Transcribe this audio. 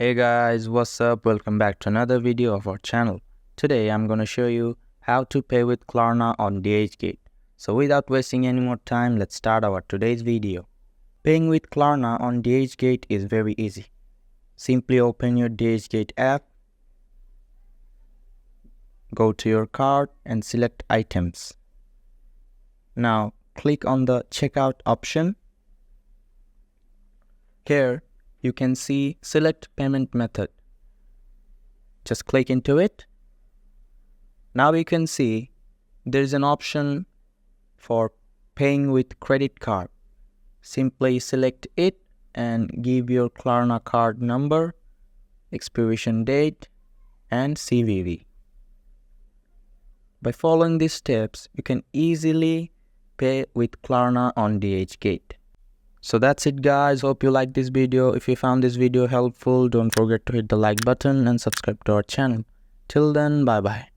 Hey guys, what's up? Welcome back to another video of our channel. Today I'm gonna show you how to pay with Klarna on DHgate. So without wasting any more time, let's start our today's video. Paying with Klarna on DHgate is very easy. Simply open your DHgate app, go to your cart and select items. Now click on the checkout option. Here you can see select payment method. Just click into it. Now you can see there is an option for paying with credit card. Simply select it and give your Klarna card number, expiration date and CVV. By following these steps, you can easily pay with Klarna on DHgate. So that's it guys, hope you liked this video. If you found this video helpful, don't forget to hit the like button and subscribe to our channel. Till then, bye bye.